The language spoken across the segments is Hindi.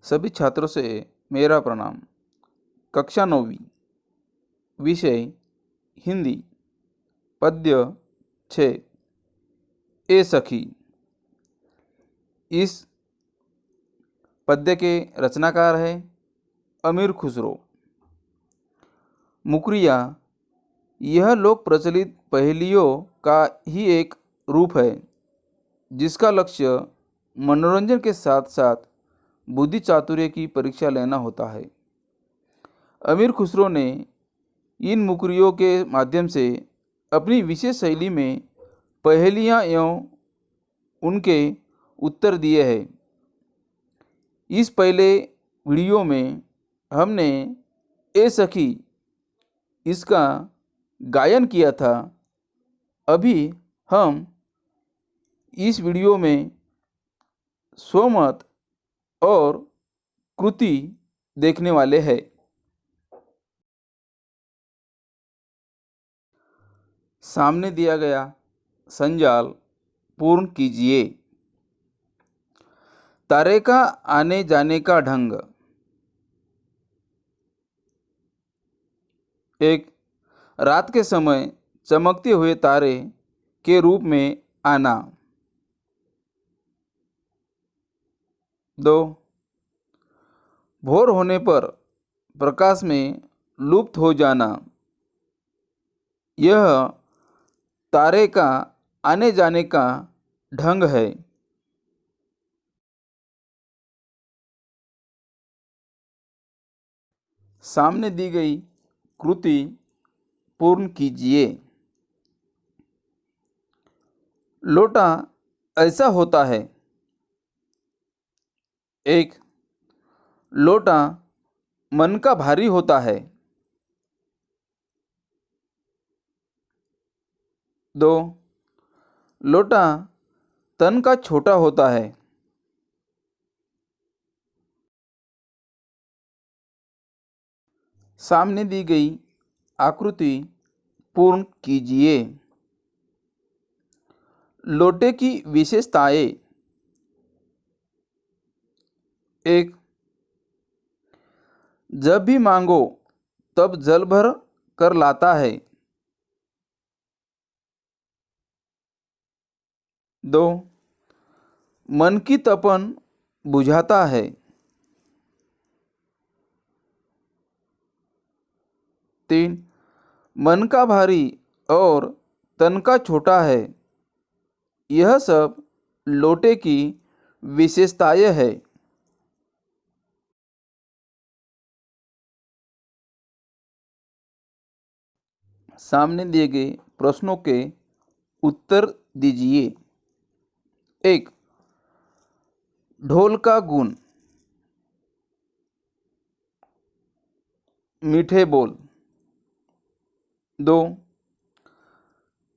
सभी छात्रों से मेरा प्रणाम। कक्षा 9वीं, विषय हिंदी, पद्य 6, ए सखी। इस पद्य के रचनाकार हैं अमीर खुसरो। मुकरिया यह लोक प्रचलित पहेलियों का ही एक रूप है जिसका लक्ष्य मनोरंजन के साथ साथ बुद्धि चातुर्य की परीक्षा लेना होता है। अमीर खुसरो ने इन मुकरियों के माध्यम से अपनी विशेष शैली में पहेलियाँ एवं उनके उत्तर दिए हैं। इस पहले वीडियो में हमने ए सखी इसका गायन किया था। अभी हम इस वीडियो में स्वमत और कृति देखने वाले हैं। सामने दिया गया संजाल पूर्ण कीजिए। तारे का आने जाने का ढंग। एक, रात के समय चमकते हुए तारे के रूप में आना। 2, भोर होने पर प्रकाश में लुप्त हो जाना। यह तारे का आने जाने का ढंग है। सामने दी गई कृति पूर्ण कीजिए। लोटा ऐसा होता है। 1, लोटा मन का भारी होता है। 2, लोटा तन का छोटा होता है। सामने दी गई आकृति पूर्ण कीजिए। लोटे की विशेषताएं। 1, जब भी मांगो तब जल भर कर लाता है। 2, मन की तपन बुझाता है। 3, मन का भारी और तन का छोटा है। यह सब लोटे की विशेषताएं है। सामने दिए गए प्रश्नों के उत्तर दीजिए। 1, ढोल का गुण। मीठे बोल। 2,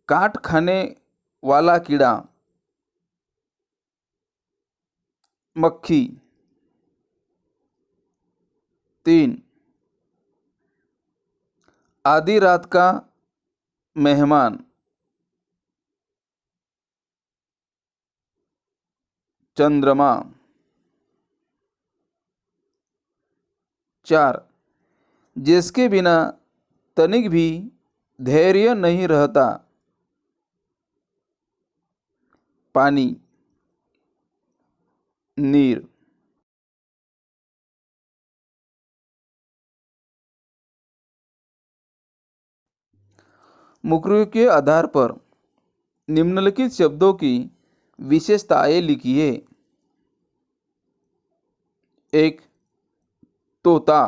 काट खाने वाला कीड़ा। मक्खी। 3, आधी रात का मेहमान। चंद्रमा। 4, जिसके बिना तनिक भी धैर्य नहीं रहता। पानी। नीर। मुकरियों के आधार पर निम्नलिखित शब्दों की विशेषताएं लिखिए। 1, तोता।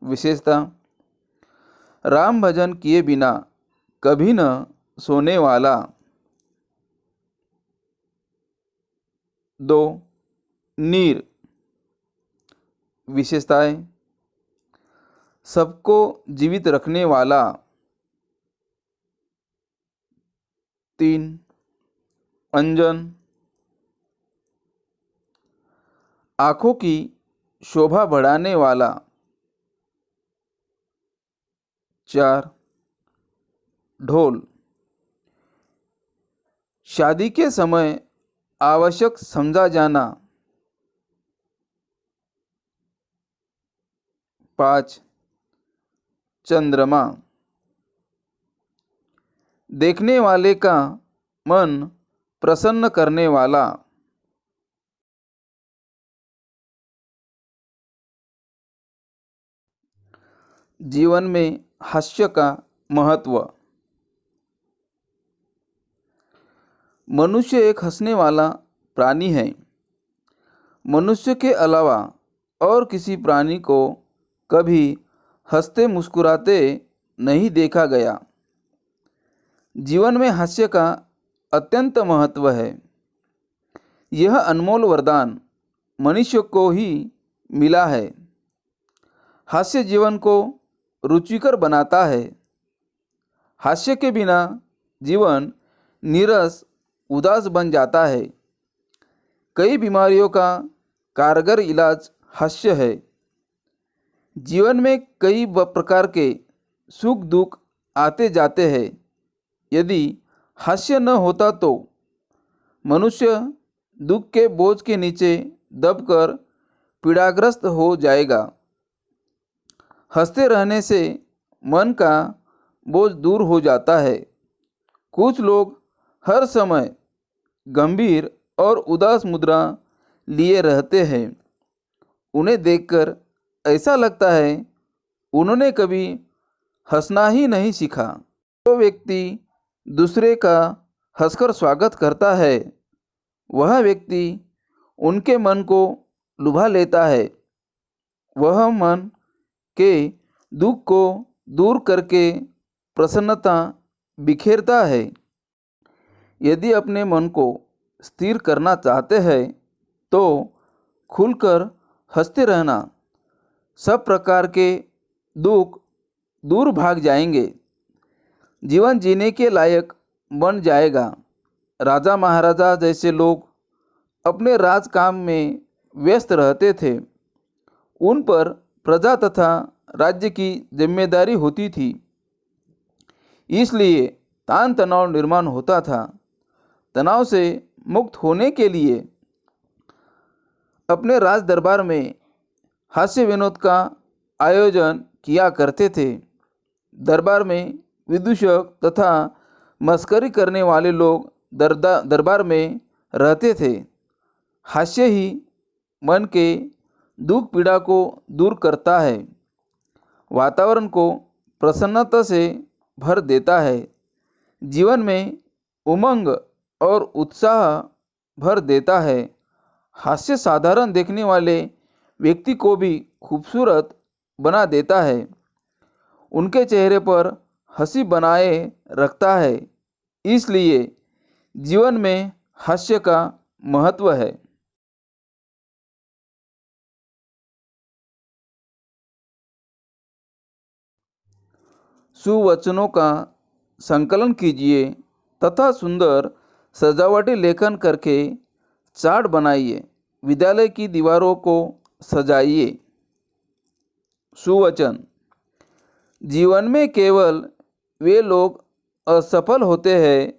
विशेषता, राम भजन किए बिना कभी न सोने वाला। 2, नीर। विशेषताएं, सबको जीवित रखने वाला। 3, अंजन। आँखों की शोभा बढ़ाने वाला। 4, ढोल। शादी के समय आवश्यक समझा जाना। 5. चंद्रमा। देखने वाले का मन प्रसन्न करने वाला। जीवन में हास्य का महत्व। मनुष्य एक हंसने वाला प्राणी है। मनुष्य के अलावा और किसी प्राणी को कभी हंसते मुस्कुराते नहीं देखा गया। जीवन में हास्य का अत्यंत महत्व है। यह अनमोल वरदान मनुष्य को ही मिला है। हास्य जीवन को रुचिकर बनाता है। हास्य के बिना जीवन नीरस उदास बन जाता है। कई बीमारियों का कारगर इलाज हास्य है। जीवन में कई प्रकार के सुख दुख आते जाते हैं। यदि हास्य न होता तो मनुष्य दुख के बोझ के नीचे दबकर पीड़ाग्रस्त हो जाएगा। हंसते रहने से मन का बोझ दूर हो जाता है। कुछ लोग हर समय गंभीर और उदास मुद्रा लिए रहते हैं। उन्हें देखकर ऐसा लगता है उन्होंने कभी हंसना ही नहीं सीखा। जो व्यक्ति दूसरे का हंसकर स्वागत करता है वह व्यक्ति उनके मन को लुभा लेता है। वह मन के दुख को दूर करके प्रसन्नता बिखेरता है। यदि अपने मन को स्थिर करना चाहते हैं तो खुलकर हंसते रहना। सब प्रकार के दुख दूर भाग जाएंगे। जीवन जीने के लायक बन जाएगा। राजा महाराजा जैसे लोग अपने राज काम में व्यस्त रहते थे। उन पर प्रजा तथा राज्य की जिम्मेदारी होती थी। इसलिए तान तनाव निर्माण होता था। तनाव से मुक्त होने के लिए अपने राज दरबार में हास्य विनोद का आयोजन किया करते थे। दरबार में विदूषक तथा मस्करी करने वाले लोग दरबार में रहते थे। हास्य ही मन के दुख पीड़ा को दूर करता है। वातावरण को प्रसन्नता से भर देता है। जीवन में उमंग और उत्साह भर देता है। हास्य साधारण देखने वाले व्यक्ति को भी खूबसूरत बना देता है। उनके चेहरे पर हंसी बनाए रखता है। इसलिए जीवन में हास्य का महत्व है। सुवचनों का संकलन कीजिए तथा सुंदर सजावटी लेखन करके चार्ट बनाइए। विद्यालय की दीवारों को सजाइए। सुवचन। जीवन में केवल वे लोग असफल होते हैं,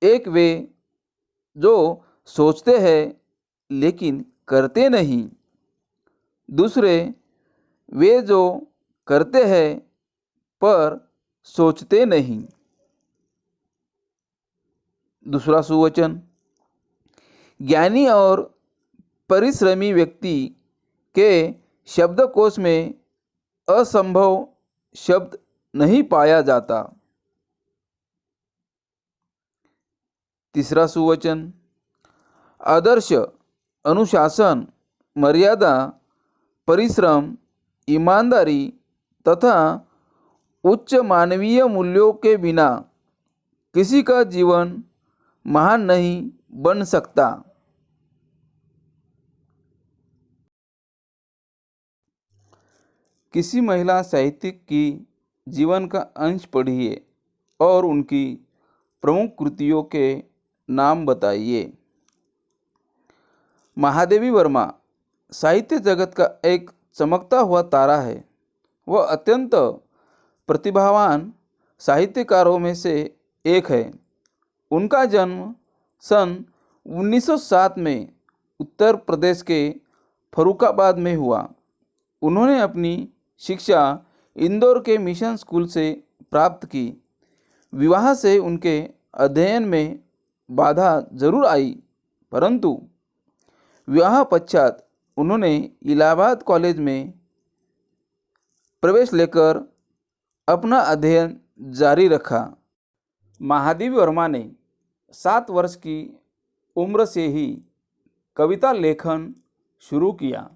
एक वे जो सोचते हैं लेकिन करते नहीं। दूसरे वे जो करते हैं पर सोचते नहीं। दूसरा सुवचन। ज्ञानी और परिश्रमी व्यक्ति के शब्दकोश में असंभव शब्द नहीं पाया जाता। तीसरा सुवचन। आदर्श, अनुशासन, मर्यादा, परिश्रम, ईमानदारी तथा उच्च मानवीय मूल्यों के बिना किसी का जीवन महान नहीं बन सकता। किसी महिला साहित्यिक की जीवन का अंश पढ़िए और उनकी प्रमुख कृतियों के नाम बताइए। महादेवी वर्मा साहित्य जगत का एक चमकता हुआ तारा है। वह अत्यंत प्रतिभावान साहित्यकारों में से एक है। उनका जन्म सन 1907 में उत्तर प्रदेश के फर्रुखाबाद में हुआ। उन्होंने अपनी शिक्षा इंदौर के मिशन स्कूल से प्राप्त की। विवाह से उनके अध्ययन में बाधा जरूर आई, परंतु विवाह पश्चात उन्होंने इलाहाबाद कॉलेज में प्रवेश लेकर अपना अध्ययन जारी रखा। महादेवी वर्मा ने 7 वर्ष की उम्र से ही कविता लेखन शुरू किया।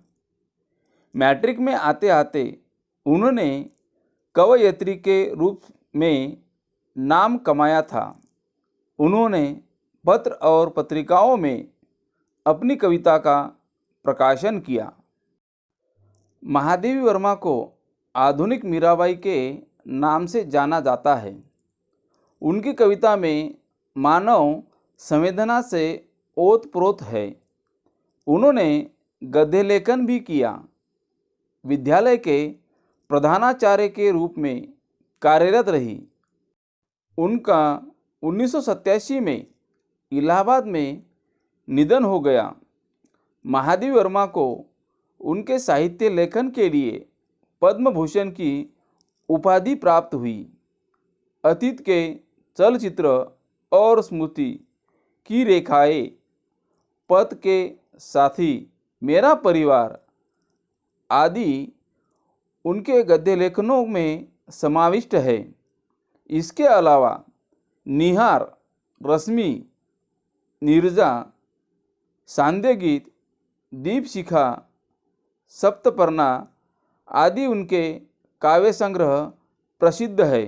मैट्रिक में आते आते उन्होंने कवयित्री के रूप में नाम कमाया था। उन्होंने पत्र और पत्रिकाओं में अपनी कविता का प्रकाशन किया। महादेवी वर्मा को आधुनिक मीराबाई के नाम से जाना जाता है। उनकी कविता में मानव संवेदना से ओतप्रोत है। उन्होंने गद्य लेखन भी किया। विद्यालय के प्रधानाचार्य के रूप में कार्यरत रही। उनका 1987 में इलाहाबाद में निधन हो गया। महादेवी वर्मा को उनके साहित्य लेखन के लिए पद्म भूषण की उपाधि प्राप्त हुई। अतीत के चलचित्र और स्मृति की रेखाएं, पथ के साथी, मेरा परिवार आदि उनके गद्य लेखनों में समाविष्ट है। इसके अलावा निहार, रश्मि, नीरजा, सांध्य गीत, दीपशिखा, सप्तपर्णा आदि उनके काव्य संग्रह प्रसिद्ध है।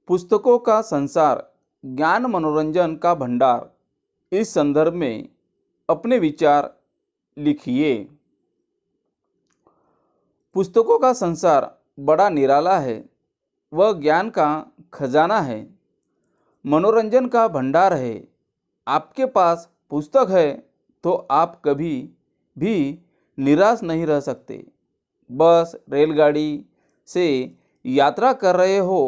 पुस्तकों का संसार, ज्ञान मनोरंजन का भंडार, इस संदर्भ में अपने विचार लिखिए। पुस्तकों का संसार बड़ा निराला है। वह ज्ञान का खजाना है, मनोरंजन का भंडार है। आपके पास पुस्तक है तो आप कभी भी निराश नहीं रह सकते। बस, रेलगाड़ी से यात्रा कर रहे हो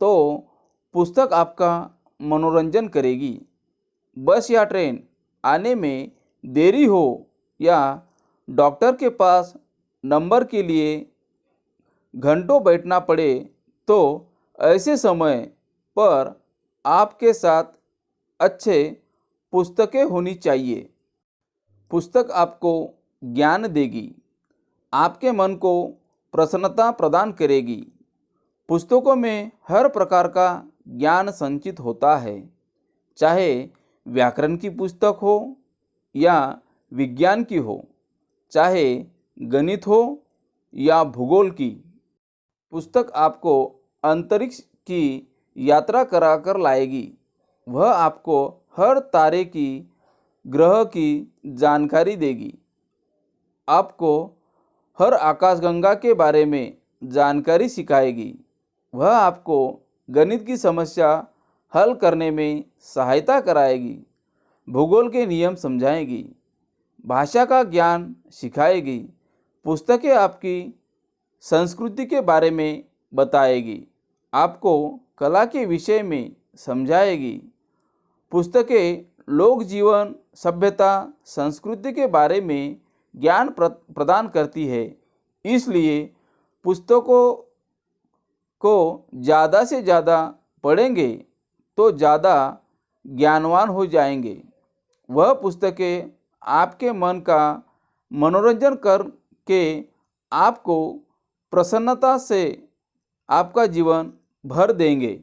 तो पुस्तक आपका मनोरंजन करेगी। बस या ट्रेन आने में देरी हो या डॉक्टर के पास नंबर के लिए घंटों बैठना पड़े तो ऐसे समय पर आपके साथ अच्छे पुस्तकें होनी चाहिए। पुस्तक आपको ज्ञान देगी, आपके मन को प्रसन्नता प्रदान करेगी। पुस्तकों में हर प्रकार का ज्ञान संचित होता है, चाहे व्याकरण की पुस्तक हो या विज्ञान की हो, चाहे गणित हो या भूगोल की। पुस्तक आपको अंतरिक्ष की यात्रा कराकर लाएगी। वह आपको हर तारे की, ग्रह की जानकारी देगी। आपको हर आकाशगंगा के बारे में जानकारी सिखाएगी। वह आपको गणित की समस्या हल करने में सहायता कराएगी, भूगोल के नियम समझाएगी, भाषा का ज्ञान सिखाएगी। पुस्तकें आपकी संस्कृति के बारे में बताएगी, आपको कला के विषय में समझाएगी। पुस्तकें लोक जीवन, सभ्यता, संस्कृति के बारे में ज्ञान प्रदान करती है। इसलिए पुस्तकों को ज़्यादा से ज़्यादा पढ़ेंगे तो ज़्यादा ज्ञानवान हो जाएंगे। वह पुस्तकें आपके मन का मनोरंजन करके आपको प्रसन्नता से आपका जीवन भर देंगे।